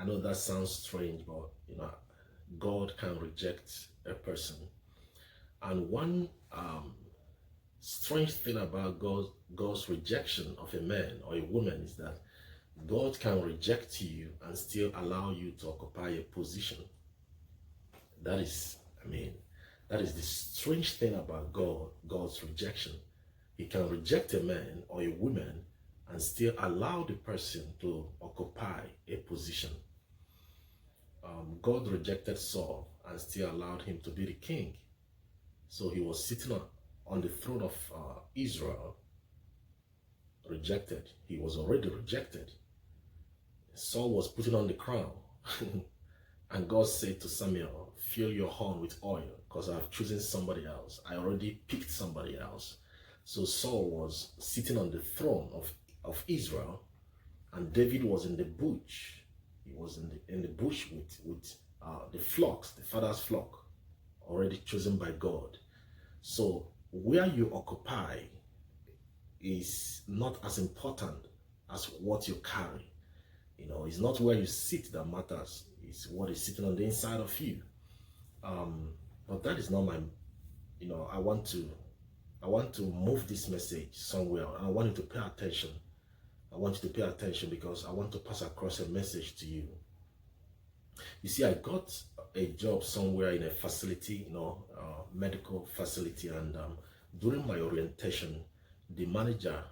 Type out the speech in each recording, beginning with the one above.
I know that sounds strange, but God can reject a person. And one strange thing about God's rejection of a man or a woman is that God can reject you and still allow you to occupy a position. That is, that is the strange thing about God's rejection. He can reject a man or a woman and still allow the person to occupy a position. God rejected Saul and still allowed him to be the king. So he was sitting on the throne of Israel, rejected. He was already rejected. Saul was putting on the crown. And God said to Samuel, fill your horn with oil because I've chosen somebody else. I already picked somebody else. So Saul was sitting on the throne of Israel, and David was in the bush. He was in the bush with the flocks, the father's flock, already chosen by God. So where you occupy is not as important as what you carry. It's not where you sit that matters. It's what is sitting on the inside of you. But that is not my, I want to move this message somewhere, and I want you to pay attention. I want you to pay attention because I want to pass across a message to you. You see, I got a job somewhere in a facility, medical facility, and during my orientation, the manager,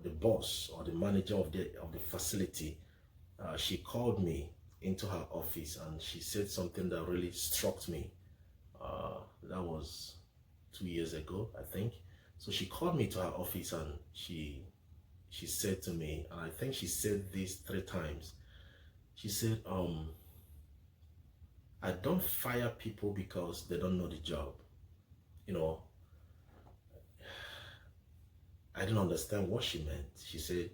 the boss or the manager of the facility, she called me into her office and she said something that really struck me. That was 2 years ago, I think. So she called me to her office and she said to me, and I think she said this 3 times. She said, I don't fire people because they don't know the job. I didn't understand what she meant. She said,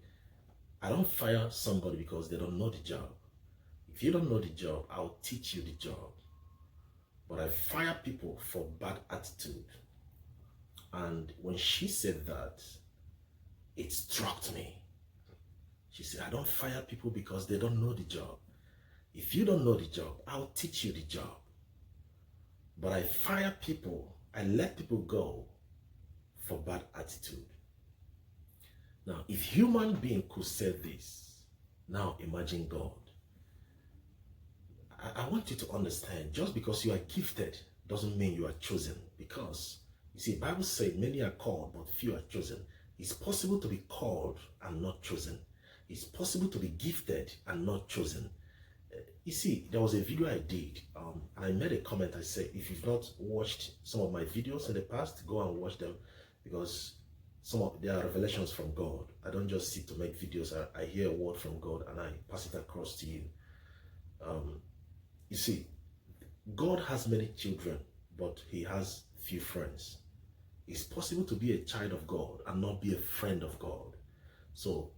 I don't fire somebody because they don't know the job. If you don't know the job, I'll teach you the job. But I fire people for bad attitude. And when she said that, it struck me. She said, I don't fire people because they don't know the job. If you don't know the job, I'll teach you the job. But I fire people, I let people go for bad attitude. Now, if human being could say this, now imagine God. I want you to understand, just because you are gifted doesn't mean you are chosen. Because, you see, the Bible says many are called, but few are chosen. It's possible to be called and not chosen. It's possible to be gifted and not chosen. You see, there was a video I did, and I made a comment. I said, if you've not watched some of my videos in the past, go and watch them, because they are revelations from God. I don't just sit to make videos. I hear a word from God and I pass it across to you. You see, God has many children, but he has few friends. It's possible to be a child of God and not be a friend of God. So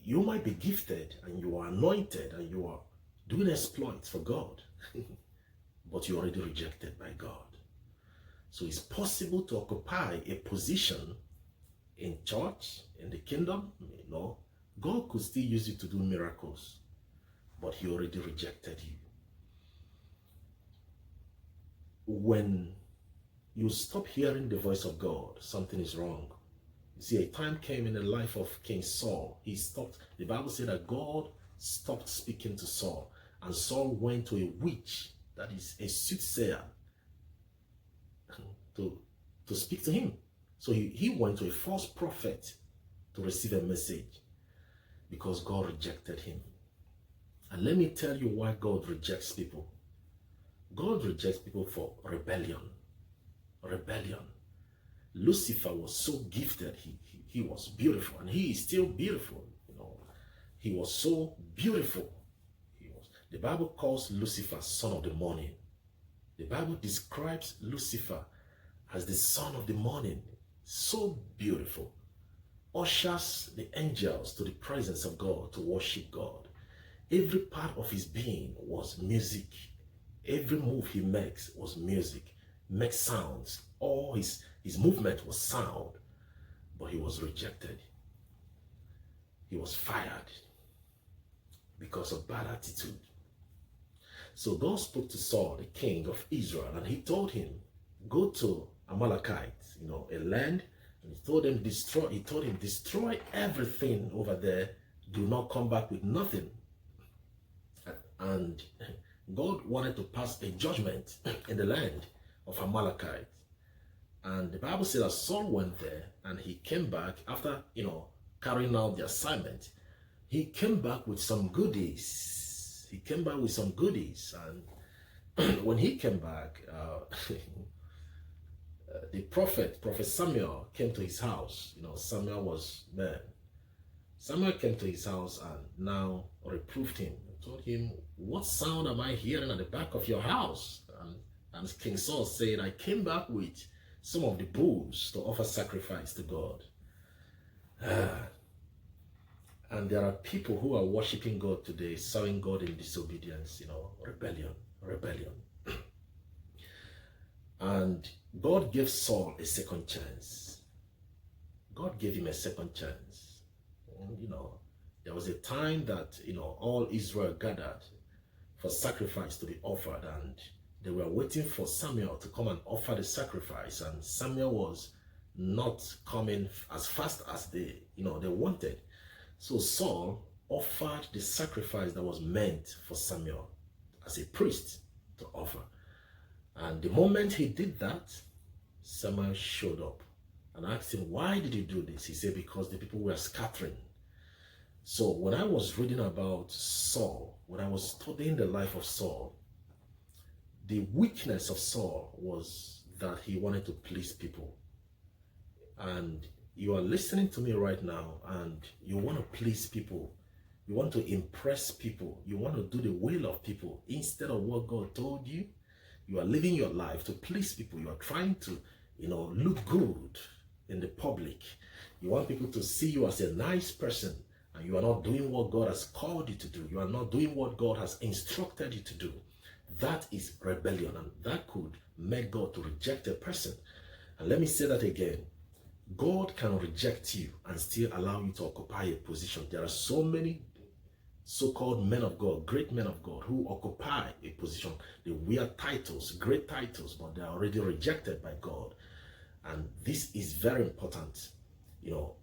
you might be gifted and you are anointed and you are doing exploits for God, but you're already rejected by God. So it's possible to occupy a position in church, in the kingdom. God could still use you to do miracles, but he already rejected you. When you stop hearing the voice of God, something is wrong. You see, a time came in the life of King Saul. The Bible said that God stopped speaking to Saul, and Saul went to a witch, that is a soothsayer, to speak to him. So he went to a false prophet to receive a message, because God rejected him. And let me tell you why God rejects people. God rejects people for rebellion. Rebellion. Lucifer was so gifted. He was beautiful, and he is still beautiful. He was so beautiful. The Bible calls Lucifer son of the morning. The Bible describes Lucifer as the son of the morning. So beautiful. Ushers the angels to the presence of God to worship God. Every part of his being was music. Every move he makes was music. Makes sounds. All his movement was sound. But he was rejected. He was fired because of bad attitude. So God spoke to Saul, the king of Israel, and he told him, go to Amalekite, a land, and he told him, destroy everything over there. Do not come back with nothing. And God wanted to pass a judgment in the land of Amalekite. And the Bible says that Saul went there and he came back after, carrying out the assignment. He came back with some goodies. And when he came back, the prophet Samuel came to his house. Samuel came to his house and now reproved him. Told him, what sound am I hearing at the back of your house? And King Saul said, I came back with some of the bulls to offer sacrifice to God. And there are people who are worshiping God today, serving God in disobedience, rebellion. And God gave Saul a second chance. God gave him a second chance. There was a time that, all Israel gathered for sacrifice to be offered, and they were waiting for Samuel to come and offer the sacrifice, and Samuel was not coming as fast as they wanted. So Saul offered the sacrifice that was meant for Samuel as a priest to offer. And the moment he did that, Samuel showed up and asked him, why did you do this? He said, because the people were scattering. So when I was reading about Saul, when I was studying the life of Saul, the weakness of Saul was that he wanted to please people. And you are listening to me right now and you want to please people. You want to impress people. You want to do the will of people instead of what God told you. You are living your life to please people. You are trying to, look good in the public. You want people to see you as a nice person, and you are not doing what God has called you to do. You are not doing what God has instructed you to do. That is rebellion, and that could make God to reject a person. And let me say that again. God can reject you and still allow you to occupy a position. There are so many so-called men of God, great men of God, who occupy a position. They wear titles, great titles, but they are already rejected by God. And this is very important.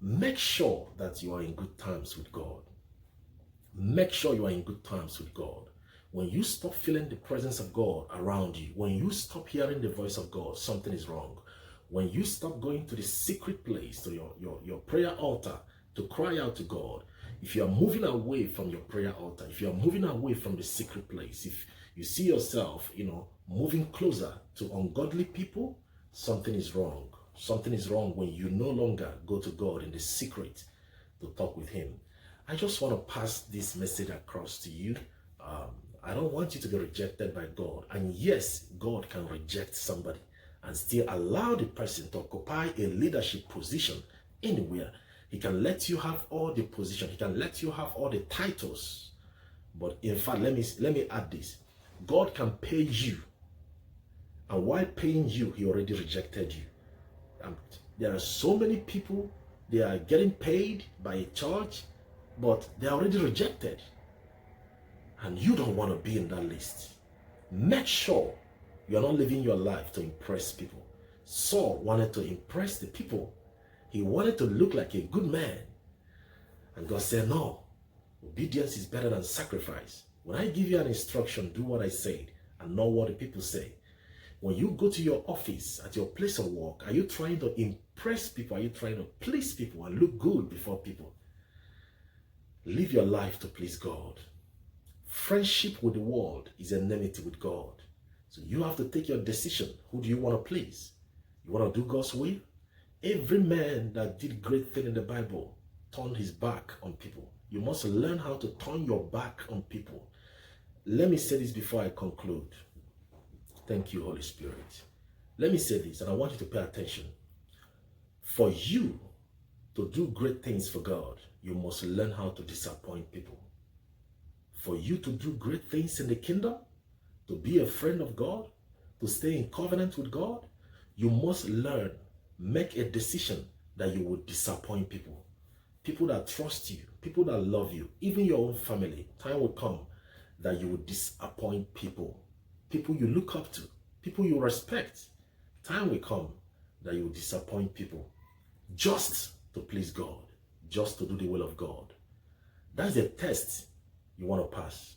Make sure that you are in good terms with God. Make sure you are in good terms with God. When you stop feeling the presence of God around you, when you stop hearing the voice of God, something is wrong. When you stop going to the secret place, to your prayer altar, to cry out to God, if you are moving away from your prayer altar, if you are moving away from the secret place, if you see yourself, moving closer to ungodly people, something is wrong. Something is wrong when you no longer go to God in the secret to talk with him. I just want to pass this message across to you. I don't want you to be rejected by God. And yes, God can reject somebody and still allow the person to occupy a leadership position anywhere. He can let you have all the position. He can let you have all the titles. But in fact, let me add this. God can pay you. And while paying you, he already rejected you. There are so many people, they are getting paid by a church, but they are already rejected. And you don't want to be in that list. Make sure you're not living your life to impress people. Saul wanted to impress the people. He wanted to look like a good man. And God said, no, obedience is better than sacrifice. When I give you an instruction, do what I said and not what the people say. When you go to your office, at your place of work, are you trying to impress people? Are you trying to please people and look good before people? Live your life to please God. Friendship with the world is enmity with God. So you have to take your decision. Who do you want to please? You want to do God's will? Every man that did great thing in the Bible turned his back on people. You must learn how to turn your back on people. Let me say this before I conclude. Thank you, Holy Spirit. Let me say this, and I want you to pay attention. For you to do great things for God, you must learn how to disappoint people. For you to do great things in the kingdom, to be a friend of God, to stay in covenant with God, you must learn, make a decision that you will disappoint people. People that trust you, people that love you, even your own family. Time will come that you will disappoint people, people you look up to, people you respect. Time will come that you will disappoint people just to please God, just to do the will of God. That's the test you want to pass.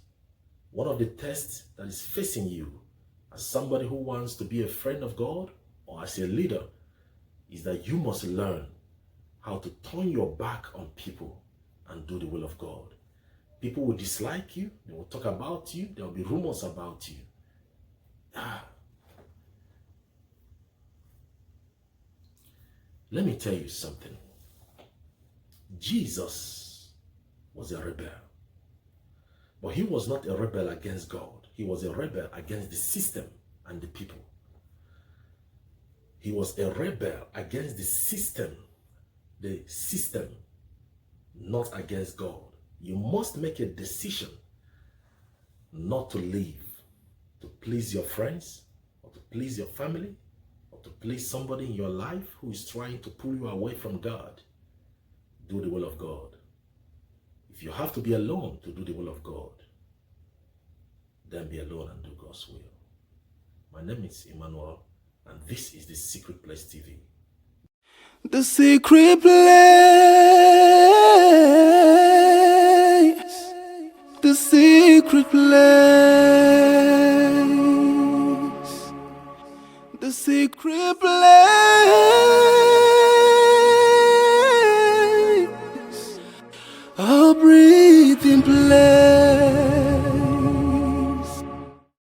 One of the tests that is facing you as somebody who wants to be a friend of God or as a leader is that you must learn how to turn your back on people and do the will of God. People will dislike you. They will talk about you. There will be rumors about you. Let me tell you something. Jesus was a rebel. But he was not a rebel against God. He was a rebel against the system and the people. He was a rebel against the system, not against God. You must make a decision not to live to please your friends or to please your family or to please somebody in your life who is trying to pull you away from God. Do the will of God. If you have to be alone to do the will of God, then be alone and do God's will. My name is Emmanuel, and this is The Secret Place TV. The Secret Place. The Secret Place. The Secret Place.